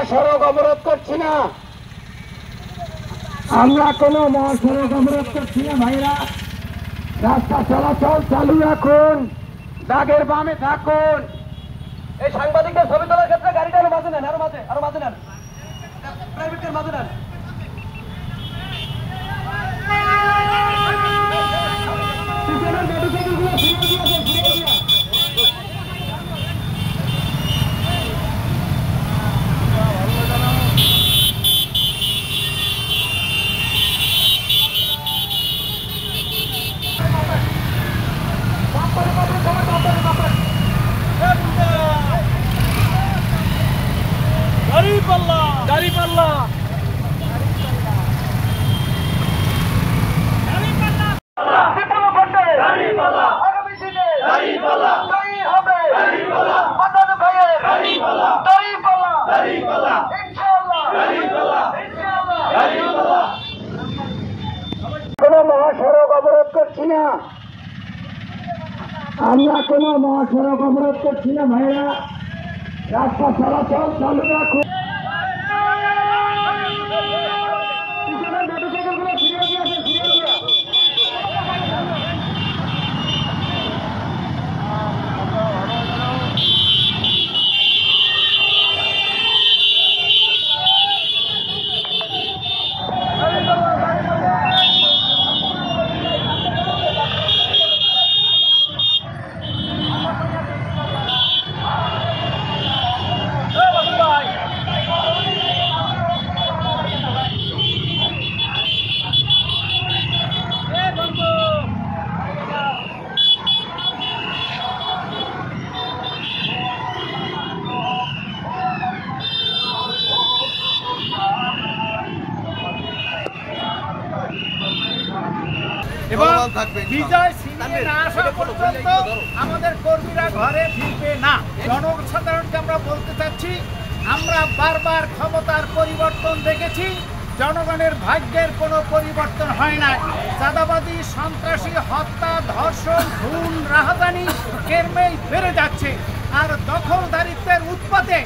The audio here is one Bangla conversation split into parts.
মহাসড়ক অবরোধ করছি না, আমরা কোনো মহাসড়ক অবরোধ করছি না ভাইরা। রাস্তা চলাচল চালু রাখুন, দাগের বামে থাকুন। এই সাংবাদিকদের ছবি তোলার ক্ষেত্রে গাড়িটা আরো মাঝে নেন, আরো মাঝে নেন, প্রাইভেটের মাঝে নেন। দাঁড়িপাল্লা আগামী দিনে জয়ী হবে মাদান ভাইয়ের দাঁড়িপাল্লা ইনশাআল্লাহ। কোনো মহাসড়ক অবরোধ করছি না, আমরা কোনো মহাসড়ক অবরোধ করছি না ভাইরা। রাস্তা চলাচল চালু রাখুন। এবং বিজয় ছিনিয়ে না আসা পর্যন্ত আমাদের কর্মীরা ঘরে ফিরবে না। জনসাধারণকে আমরা বলতে চাচ্ছি, আমরা বারবার ক্ষমতার পরিবর্তন দেখেছি, জনগণের ভাগ্যের কোনো পরিবর্তন হয় না। চাঁদাবাদী, সন্ত্রাসী, হত্যা, ধর্ষণ, খুন, রাহাজানি ক্রমেই বেড়ে যাচ্ছে। আর দখলদারিত্বের উৎপাতে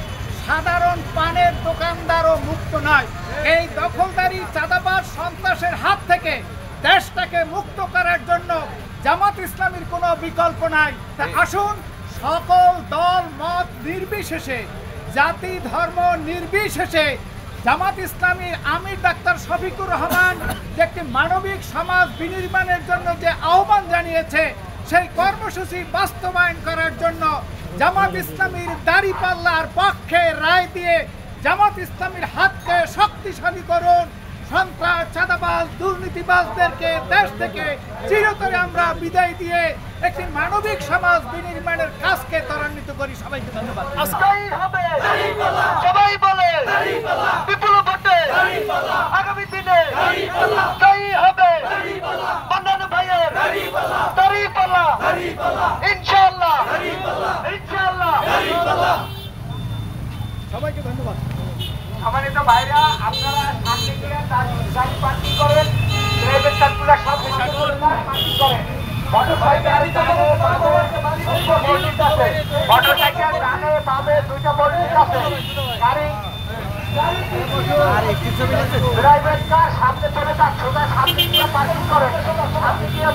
সাধারণ পানের দোকানদারও মুক্ত নয়। এই দখলদারি, চাঁদাবাদ, সন্ত্রাসের হাত থেকে দেশটাকে মুক্ত করার জন্য জামাত ইসলামীর কোনো বিকল্প নাই। তা আসুন, সকল দল মত নির্বিশেষে, জাতি ধর্ম নির্বিশেষে জামাত ইসলামীর আমির ডাক্তার শফিকুর রহমান যে একটি মানবিক সমাজ বিনির্মাণের জন্য যে আহ্বান জানিয়েছে, সেই কর্মসূচি বাস্তবায়ন করার জন্য জামাত ইসলামীর দাঁড়িপাল্লার পক্ষে রায় দিয়ে জামাত ইসলামীর হাতকে শক্তিশালী করুন। সন্ত্রাস, চাঁদাবাজ, দুর্নীতিবাজদেরকে দেশ থেকে চিরতরে আমরা বিদায় দিয়ে একটি মানবিক সমাজ বিনির্মাণের কাজকে ত্বরান্বিত করি। সবাইকে ধন্যবাদ। সবাই বলে বিপুল ভোটে আগামী দিনে জয়ী হবে মাদান ভাইয়ের দাঁড়িপাল্লা ইনশাআল্লাহ। সবাইকে ধন্যবাদ। সম্মানিত ভাইরা, আপনারা সামনে গিয়ে গাড়ি পার্কিং করেন, প্রাইভেট কারগুলো সামনে পার্কিং করেন। মোটরসাইকেল ডানে বামে দুইটা বর্ডিং আছে। গাড়ি প্রাইভেট কার সামনে চলে যান, সোজা সামনে গিয়ে পার্কিং করেন, সামনে গিয়ে